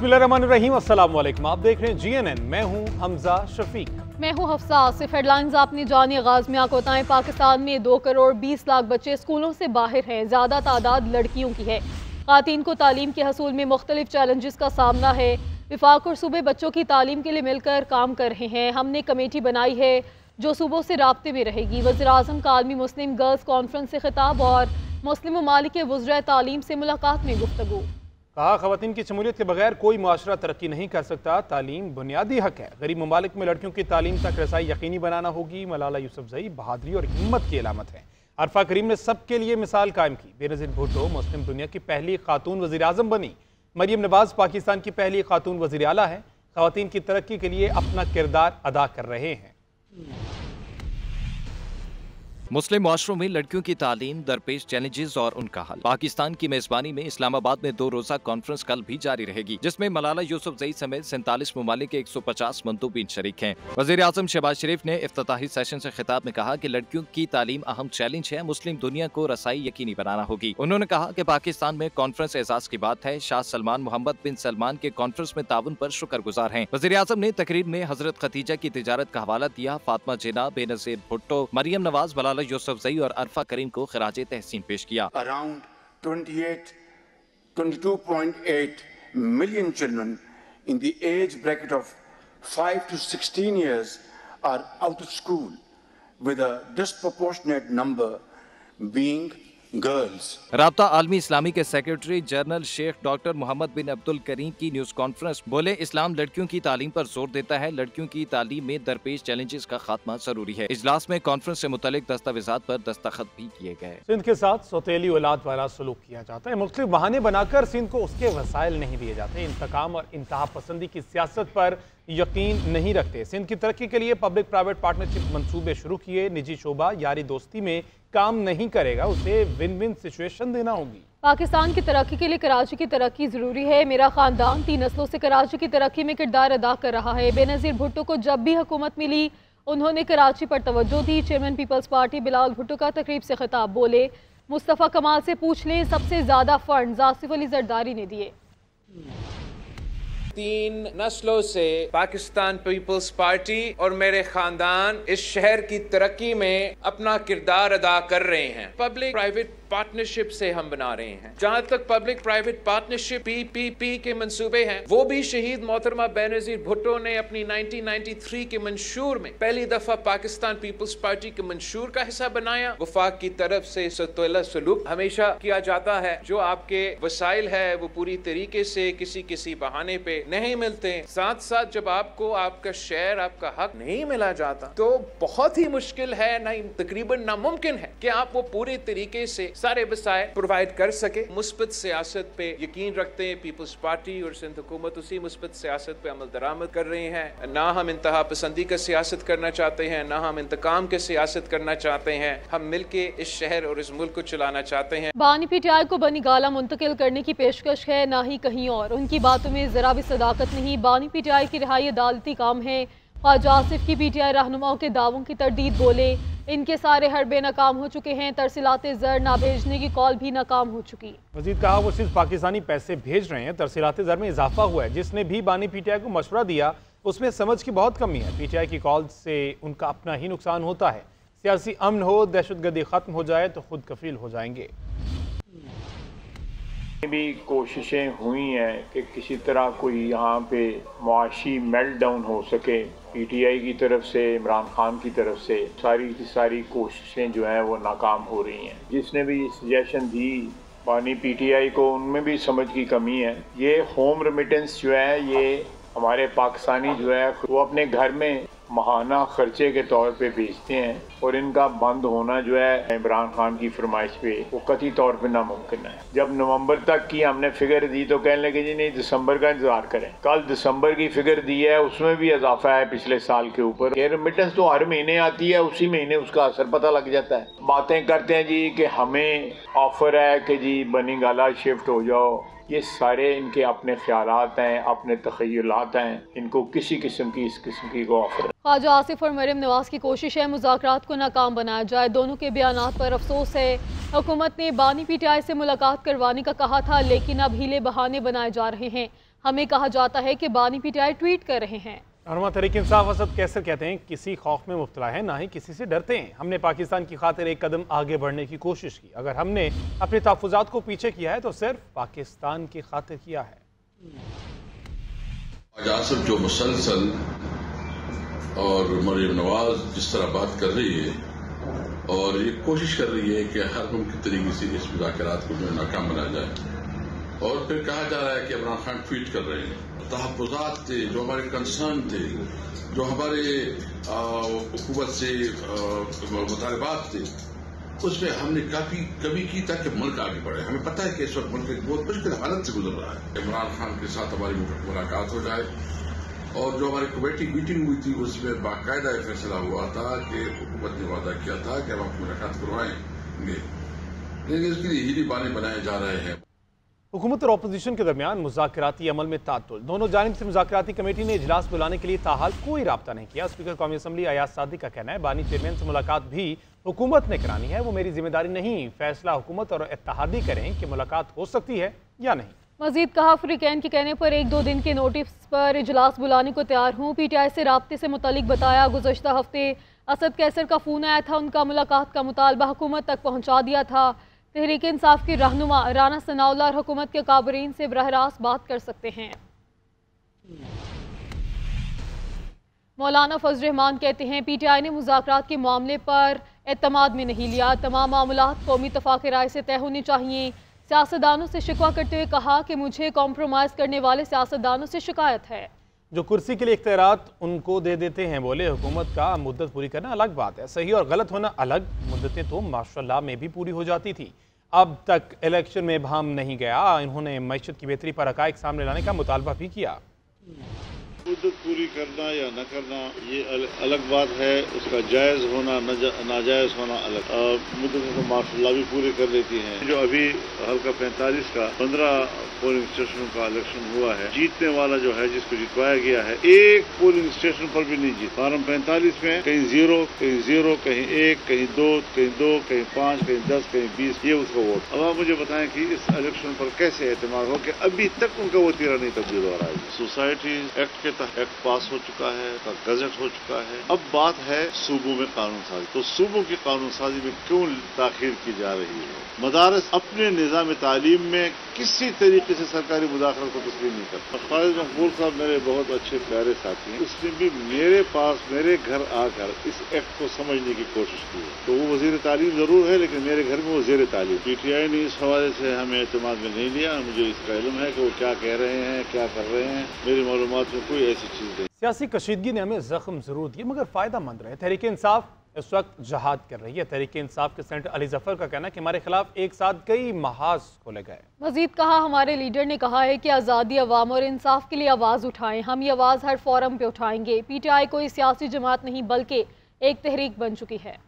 बिस्मिल्लाहिर्रहमानिर्रहीम, अस्सलाम वालेकुम। आप देख रहे हैं GNN। मैं हूं हमजा शफीक। मैं हूं हफ्सा। सिर्फ हेडलाइंस आपने जानी। आगाज में आपको बताएं, पाकिस्तान में 2 करोड़ 20 लाख बच्चे स्कूलों से बाहर हैं। ज़्यादा तादाद लड़कियों की है। खातीन को तालीम के हसूल में मुख्तलिफ चैलेंजेस का सामना है। विफाक और सूबे बच्चों की तालीम के लिए मिलकर काम कर रहे हैं। हमने कमेटी बनाई है जो सूबों से राब्ते में रहेगी। वज़ीर-ए-आज़म का आलमी मुस्लिम गर्ल्स कॉन्फ्रेंस से खिताब और मुस्लिम ममालिक के वज़राए तालीम से मुलाकात में गुफ्तगू। कहा, ख़वातीन की शमूलियत के बगैर कोई मुआशरा तरक्की नहीं कर सकता। तालीम बुनियादी हक है। गरीब ममालिक में लड़कियों की तालीम तक रसाई यकीनी बनाना होगी। मलाला यूसुफजई बहादुरी और हिम्मत की अलामत है। अरफा करीम ने सबके लिए मिसाल कायम की। बेनज़ीर भुट्टो मुस्लिम दुनिया की पहली खातून वज़ीर-ए-आज़म बनी। मरियम नवाज पाकिस्तान की पहली खातून वज़ीर आला है। ख़वातीन की तरक्की के लिए अपना किरदार अदा कर रहे हैं। मुस्लिम माशरों में लड़कियों की तालीम, दरपेश चैलेंजेस और उनका हल। पाकिस्तान की मेजबानी में इस्लामाबाद में 2 रोजा कॉन्फ्रेंस कल भी जारी रहेगी, जिसमें मलाला यूसुफजई समेत 47 ममालिक के 150 मंदूबीन शरीक हैं। वज़ीर आज़म शहबाज शरीफ ने इफ्तिताही सेशन से खिताब में कहा कि लड़कियों की तालीम अहम चैलेंज है। मुस्लिम दुनिया को रसाई यकीनी बनाना होगी। उन्होंने कहा कि पाकिस्तान में कॉन्फ्रेंस एजाज की बात है। शाह सलमान मोहम्मद बिन सलमान के कॉन्फ्रेंस में ताउन पर शुक्रगुजार हैं। वज़ीर आज़म ने तकरीर में हजरत खदीजा की तिजारत का हवाला दिया। फातिमा जिन्ना, बेनज़ीर भुट्टो, मरियम नवाज, मलाला यूसुफजई और अरफा करीम को खिराजे तहसीन पेश किया। Around 22.8 million children in the age bracket of 5 to 16 years are out of school, with a disproportionate number being girls. राब्ता आलमी इस्लामी के secretary general Sheikh doctor Mohammad bin Abdul Karim की न्यूज कॉन्फ्रेंस बोले, इस्लाम लड़कियों की तालीम पर जोर देता है। लड़कियों की तालीम में दरपेश चैलेंजेस का खात्मा जरूरी है। इजलास में कॉन्फ्रेंस से मुतालिक दस्तावेजात पर दस्तखत भी किए गए। सिंध के साथ सौतेली औलाद वाला सलूक किया जाता है। मुख्तलिफ बहाने बनाकर सिंध को उसके वसाइल नहीं दिए जाते। इंतकाम और इंतहा पसंदी की सियासत पर यकीन नहीं रखते। सिंध की तरक्की के लिए पब्लिक प्राइवेट पार्टनरशिप मंसूबे शुरू किए। निजी शोबा यारी दोस्ती में काम नहीं करेगा, उसे विन विन सिचुएशन देना होगी। पाकिस्तान की तरक्की के लिए कराची की तरक्की जरूरी है। मेरा खानदान 3 नस्लों से कराची की तरक्की में किरदार अदा कर रहा है। बेनज़ीर भुट्टो को जब भी हुकूमत मिली उन्होंने कराची पर तवज्जो दी। Chairman Peoples Party Bilal Bhutto का तकरीब से खिताब बोले, मुस्तफ़ा कमाल से पूछ लें सबसे ज्यादा फंड आसिफ अली जरदारी ने दिए। 3 नस्लों से पाकिस्तान पीपल्स पार्टी और मेरे खानदान इस शहर की तरक्की में अपना किरदार अदा कर रहे हैं। पब्लिक प्राइवेट पार्टनरशिप से हम बना रहे हैं। जहां तक पब्लिक प्राइवेट पार्टनरशिप PPP के मंसूबे हैं, वो भी शहीद मोहतरमा बेनज़ीर भुट्टो ने अपनी 1993 के मंशूर में पहली दफा पाकिस्तान पीपल्स पार्टी के मंशूर का हिस्सा बनाया। वफाक की तरफ से सतोला सलूक हमेशा किया जाता है। जो आपके वसाइल है वो पूरी तरीके से किसी बहाने पे नहीं मिलते। साथ साथ जब आपको आपका शेयर, आपका हक नहीं मिला जाता तो बहुत ही मुश्किल है, नहीं तकरीबन नामुमकिन है कि आप वो पूरे तरीके से सारे वसाइल प्रोवाइड कर सके। मुस्बत सियासत पे यकीन रखते हैं पीपल्स पार्टी और सिंध हुकूमत उसी मुस्बत सियासत पे अमल दरामद कर रहे हैं। ना हम इंतहा पसंदी का सियासत करना चाहते हैं, ना हम इंतकाम के सियासत करना चाहते हैं। हम मिलके इस शहर और इस मुल्क को चलाना चाहते हैं। बानी PTI को बनी गाला मुंतकिल करने की पेशकश है, ना ही कहीं और। उनकी बातों में जरा भी सदाकत नहीं। बानी PTI की रिहाई अदालती काम है। ख्वाजा आसिफ की PTI रहनुमाओं के दावों की तरदीद बोले, इनके सारे हरबे नाकाम हो चुके हैं। तरसीलाते ज़र ना भेजने की कॉल भी नाकाम हो चुकी। मजीद कहा, वो सिर्फ पाकिस्तानी पैसे भेज रहे हैं। तरसीलाते ज़र में इजाफा हुआ है। जिसने भी बानी PTI को मशवरा दिया उसमें समझ की बहुत कमी है। PTI की कॉल से उनका अपना ही नुकसान होता है। सियासी अमन हो, दहशतगर्दी खत्म हो जाए तो खुद कफील हो जाएंगे। भी कोशिशें हुई हैं कि किसी तरह कोई यहाँ पे मुआशी मेल्टडाउन हो सके। PTI की तरफ से, इमरान खान की तरफ से सारी की सारी कोशिशें जो हैं वो नाकाम हो रही हैं। जिसने भी सजेशन दी बानी PTI को, उनमें भी समझ की कमी है। ये होम रेमिटेंस जो है, ये हमारे पाकिस्तानी जो है वो अपने घर में महाना खर्चे के तौर पे भेजते हैं और इनका बंद होना जो है इमरान खान की फरमाइश पे वो कतई तौर पे नामुमकिन है। जब नवंबर तक की हमने फिगर दी तो कहने लगे जी नहीं दिसंबर का इंतजार करें। कल दिसंबर की फिगर दी है, उसमें भी इजाफा है पिछले साल के ऊपर। ये रेमिटेंस तो हर महीने आती है, उसी महीने उसका असर पता लग जाता है। बातें करते हैं जी कि हमें ऑफर है कि जी बनी गाला शिफ्ट हो जाओ। ये सारे इनके अपने ख्यालात हैं, अपने तखय्युलात हैं। इनको किसी किस्म की इस किस्म की को ऑफर। ख्वाजा आसिफ और मरियम नवाज की कोशिश है मुज़ाकरात को नाकाम बनाया जाए। दोनों के बयानात पर अफसोस है। हुकूमत ने बानी PTI से मुलाकात करवाने का कहा था, लेकिन अब हीले बहाने बनाए जा रहे हैं। हमें कहा जाता है कि बानी पीटीआई ट्वीट कर रहे हैं। रहनुमा तहरीक इंसाफ असद कैसर कहते हैं किसी खौफ में मुब्तला है, ना ही किसी से डरते हैं। हमने पाकिस्तान की खातिर एक कदम आगे बढ़ने की कोशिश की। अगर हमने अपने तहफ़्फ़ुज़ात को पीछे किया है तो सिर्फ पाकिस्तान की खातिर किया है। आसफ जो मुसलसल और मरीम नवाज जिस तरह बात कर रही है और ये कोशिश कर रही है कि हर मुमकिन तरीके से इस मुज़ाकरात को जो नाकाम बनाया जाए, और फिर कहा जा रहा है कि इमरान खान ट्वीट कर रहे हैं। तहफ़्फ़ुज़ात थे, जो हमारे कंसर्न थे, जो हमारे हुकूमत से मुतालबात थे, उसमें हमने काफी कमी की ताकि मुल्क आगे बढ़े। हमें पता है कि इस वक्त मुल्क एक बहुत मुश्किल हालत से गुजर रहा है। इमरान खान के साथ हमारी मुलाकात हो जाए, और जो हमारी कमेटी मीटिंग हुई थी उसमें बाकायदा फैसला हुआ था कि हुकूमत ने वादा किया था कि हम आपकी मुलाकात करवाएंगे, लेकिन इसके लिए हीली बाने बनाए जा रहे हैं। हुकूमत और अपोजिशन के दरमियान मुज़ाकराती अमल में तातुल। दोनों जानिब से मुज़ाकराती कमेटी ने इजलास बुलाने के लिए ताहाल कोई राब्ता नहीं किया। स्पीकर कौमी असम्बली अयाज सादिक का कहना है बानी चेयरमैन से मुलाकात भी हुकूमत ने करानी है, वो मेरी जिम्मेदारी नहीं। फैसला हुकूमत और इत्तेहादी करें कि मुलाकात हो सकती है या नहीं। मजीद कहा अफ्रीकैन के कहने पर 1-2 दिन के नोटिस पर इजलास बुलाने को तैयार हूँ। पीटीआई से राब्ते से मुतालिक बताया। गुज़श्ता हफ्ते असद कैसर का फ़ोन आया था, उनका मुलाकात का मुतालबा हुकूमत तक पहुँचा दिया था। तहरीक इंसाफ की रहनुमा राना सनाउल्लाह और हुकूमत के काबरीन से बरह रास्त बात कर सकते हैं। मौलाना फजल रहमान कहते हैं पीटीआई ने मुज़ाकरात के मामले पर एतमाद में नहीं लिया। तमाम मामलात कौमी इत्तफ़ाक़ राय से तय होने चाहिए। सियासतदानों से शिकवा करते हुए कहा कि मुझे कॉम्प्रोमाइज़ करने वाले सियासतदानों से शिकायत है। जो कुर्सी के लिए इख्तियारात उनको दे देते हैं, बोले हुकूमत का मुद्दत पूरी करना अलग बात है, सही और गलत होना अलग। मुद्दतें तो माशाअल्लाह में भी पूरी हो जाती थी, अब तक इलेक्शन में भाम नहीं गया। इन्होंने मईशत की बेहतरी पर हक़ाइक़ सामने लाने का मुतालबा भी किया। मुद्दत पूरी करना या न करना ये अलग बात है, उसका जायज़ होना नाजायज़ होना अलग। मुद्दत तो माशाअल्लाह भी पूरी कर लेती हैं। जो अभी हल्का 45 का 15 पोलिंग स्टेशनों का इलेक्शन हुआ है, जीतने वाला जो है जिसको जितवाया गया है, एक पोलिंग स्टेशन पर भी नहीं जीत। फार्म 45 में कहीं 0, कहीं 0, कहीं 1, कहीं 2, कहीं 2, कहीं 5, कहीं 10, कहीं 20, ये उसका वोट। अब आप मुझे बताएं कि इस इलेक्शन पर कैसे एतमाद हो कि अभी तक उनका वो तीरा नहीं तब्दील हो रहा है। सोसाइटी एक्ट के एक्ट पास हो चुका है, गजट हो चुका है। अब बात है सूबों में कानून साजी। तो सूबों की कानून साजी में क्यों ताखीर की जा रही है? मदारस अपने निज़ाम तालीम में किसी तरीके से सरकारी मुदाखलत को तस्लीम नहीं करता। खालिद मकबूल साहब मेरे बहुत अच्छे प्यारे साथी हैं, उसने भी मेरे पास मेरे घर आकर इस एक्ट को समझने की कोशिश की है। तो वो वजीर तालीम जरूर है, लेकिन मेरे घर में वो ज़ेर तालीम। पीटीआई ने इस हवाले से हमें एतमाद में नहीं लिया। मुझे इसका इल्म है कि वो क्या कह रहे हैं, क्या कर रहे हैं। मेरी मालूमात में कोई ऐसी चीज़ नहीं। सियासी कशीदगी ने हमें जख्म जरूर दिए मगर फ़ायदा मंद रहे। तहरीक इंसाफ इस वक्त जहाद कर रही है। तहरीक इंसाफ के सेनेटर अली जफर का कहना है कि हमारे खिलाफ एक साथ कई महाज खोले गए। मजीद कहा हमारे लीडर ने कहा है कि आज़ादी, अवाम और इंसाफ के लिए आवाज़ उठाएं। हम ये आवाज़ हर फोरम पे उठाएंगे। पीटीआई कोई सियासी जमात नहीं बल्कि एक तहरीक बन चुकी है।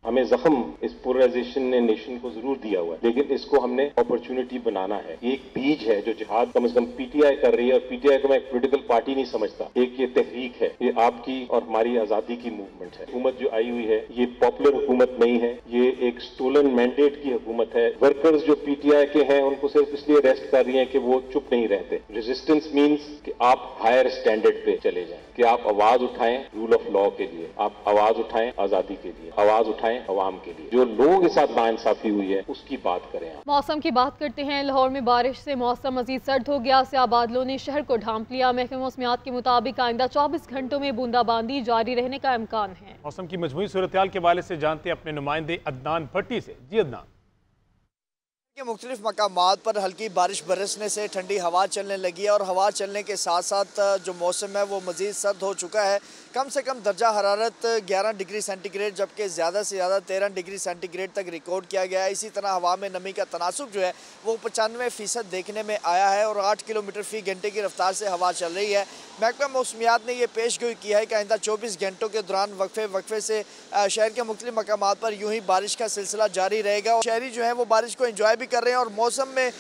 हमें जख्म इस पोलराइजेशन ने नेशन को जरूर दिया हुआ है, लेकिन इसको हमने अपॉर्चुनिटी बनाना है। एक बीज है जो जिहाद कम से कम पीटीआई कर रही है, और पीटीआई को मैं एक पॉलिटिकल पार्टी नहीं समझता। एक ये तहरीक है, ये आपकी और हमारी आजादी की मूवमेंट है। हुकूमत जो आई हुई है ये पॉपुलर हुकूमत नहीं है, ये एक स्टोलन मैंडेट की हुकूमत है। वर्कर्स जो पीटीआई के हैं उनको सिर्फ इसलिए अरेस्ट कर रही है कि वो चुप नहीं रहते। रेजिस्टेंस मीन्स कि आप हायर स्टैंडर्ड पे चले जाएं, कि आप आवाज उठाएं रूल ऑफ लॉ के लिए, आप आवाज उठाएं आजादी के लिए, आवाज उठाएं अवाम के लिए। जो लोगों के साथ नाइंसाफी हुई है उसकी बात करें। आप मौसम की बात करते हैं। लाहौर में बारिश से मौसम मजीद सर्द हो गया। स्याह बादलों ने शहर को ढांप लिया। महकमे मौसमियात के मुताबिक आइंदा 24 घंटों में बूंदाबांदी जारी रहने का इम्कान है। मौसम की मजमूई सूरत-ए-हाल के हवाले से जानते हैं अपने नुमाइंदे अदनान भट्टी से। जी अदनान। के मुख्तलिफ मकामात पर हल्की बारिश बरसने से ठंडी हवा चलने लगी है, और हवा चलने के साथ साथ जो मौसम है वो मज़ीद सर्द हो चुका है। कम से कम दर्जा हरारत 11 डिग्री सेंटीग्रेड जबकि ज़्यादा से ज़्यादा 13 डिग्री सेंटीग्रेड तक रिकॉर्ड किया गया है। इसी तरह हवा में नमी का तनासुब जो है वो 95% देखने में आया है, और 8 किलोमीटर फ़ी घंटे की रफ्तार से हवा चल रही है। महकमा मौसमियात ने यह पेशगोई की है कि आइंदा 24 घंटों के दौरान वक्फे से शहर के मुख्तलिफ मकामात पर यूँ ही बारिश का सिलसिला जारी रहेगा। और शहरी जो है वो बारिश को इंजॉय भी कर रहे हैं, और मौसम में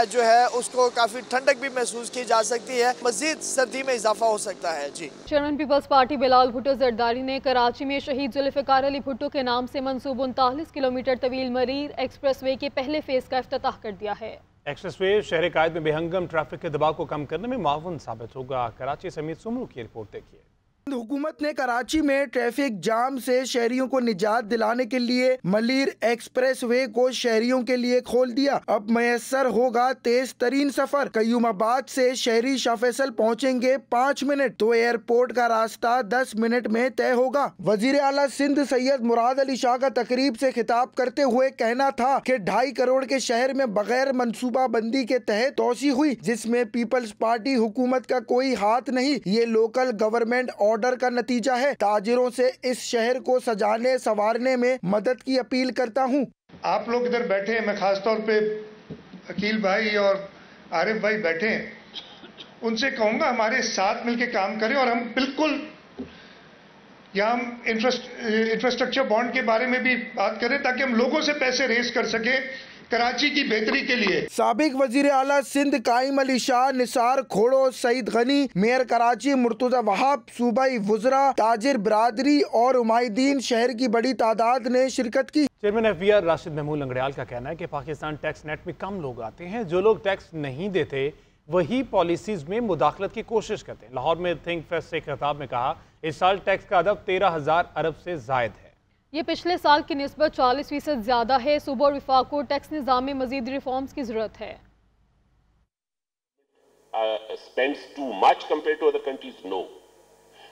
जो है उसको काफ़ी ठंडक भी महसूस की जा सकती है। मज़ीद सर्दी में इजाफा हो सकता है। जी chairman Peoples Party Bilal Bhutto Zardari ने कराची में शहीद जुल्फ़िकार अली भुट्टो के नाम से मंसूब 39 किलोमीटर तवील मरीर एक्सप्रेस वे के पहले फेज का इफ्तिताह कर दिया है। एक्सप्रेसवे शहर कायद में बेहंगम ट्रैफिक के दबाव को कम करने में मावन साबित होगा। कराची समेत सुमरू की रिपोर्ट देखिए। हुकूमत ने कराची में ट्रैफिक जाम से शहरियों को निजात दिलाने के लिए मलीर एक्सप्रेसवे को शहरियों के लिए खोल दिया। अब मैसर होगा तेज तरीन सफर। कयूमाबाद से शहरी शाह फैसल पहुँचेंगे 5 मिनट तो एयरपोर्ट का रास्ता 10 मिनट में तय होगा। वजीर आला सिंध सैयद मुराद अली शाह का तकरीब से खिताब करते हुए कहना था कि 2.5 करोड़ के शहर में बगैर मनसूबा बंदी के तहत तोसी हुई, जिसमें पीपल्स पार्टी हुकूमत का कोई हाथ नहीं। ये लोकल गवर्नमेंट ऑर्डर का नतीजा है। ताजिरों से इस शहर को सजाने संवारने में मदद की अपील करता हूँ। आप लोग इधर बैठे हैं, मैं खास तौर पे अकील भाई और आरिफ भाई बैठे हैं, उनसे कहूंगा हमारे साथ मिलकर काम करें और हम बिल्कुल यहाँ इंफ्रास्ट्रक्चर बॉन्ड के बारे में भी बात करें ताकि हम लोगों से पैसे रेज कर सके कराची की बेहतरी के लिए। साबिक वजीर आला सिंध काइम अली शाह, निसार खोड़ो, सईद गनी, मेयर कराची मुर्तजा वहाब, सूबाई वुजरा, ताजिर बरादरी और उमायदीन शहर की बड़ी तादाद ने शिरकत की। चेयरमैन FBR राशिद महमूद लंगड़ियाल का कहना है कि पाकिस्तान टैक्स नेट में कम लोग आते हैं। जो लोग टैक्स नहीं देते वही पॉलिसीज में मुदाखलत की कोशिश करते हैं। लाहौर में थिंक फेस्ट से खिताब में कहा, इस साल टैक्स का अदब 13,000 अरब से जायद है। ये पिछले साल की निस्बत 40% ज्यादा है। सूबा और विफाक को टैक्स निज़ाम में मजीद रिफॉर्म्स की जरूरत है। Spends too much compared to other countries? No.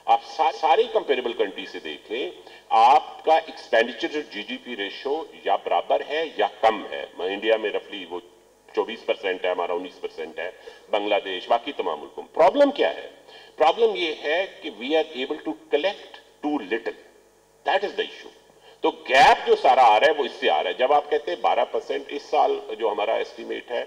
आप सारी कंपेरेबल कंट्री से देख लें, आपका एक्सपेंडिचर GDP रेशो या बराबर है या कम है। इंडिया में रफली वो 24% है, हमारा 19% है, बांग्लादेश, बाकी तमाम मुल्कों में। प्रॉब्लम क्या है? प्रॉब्लम ये है कि we are able to collect too little, that is the issue. तो गैप जो सारा आ रहा है वो इससे आ रहा है। जब आप कहते हैं 12%, इस साल जो हमारा एस्टिमेट है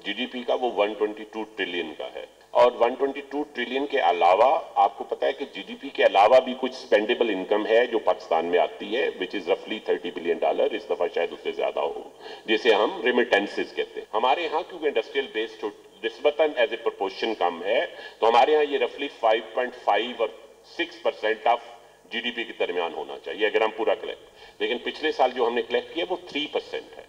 GDP का वो 122 ट्रिलियन का है, और 122 ट्रिलियन के अलावा आपको पता है कि GDP के अलावा भी कुछ स्पेंडेबल इनकम है जो पाकिस्तान में आती है, विच इज रफली $30 बिलियन। इस दफा शायद उससे ज्यादा हो, जिसे हम रेमिटेंसेस कहते हैं। हमारे यहाँ क्योंकि इंडस्ट्रियल बेस निस्बतन एज ए प्रोपोर्शन कम है, तो हमारे यहाँ ये रफली 5.5 और 6% ऑफ GDP के दरमियान होना चाहिए अगर हम पूरा कलेक्ट। लेकिन पिछले साल जो हमने कलेक्ट किया वो 3% है।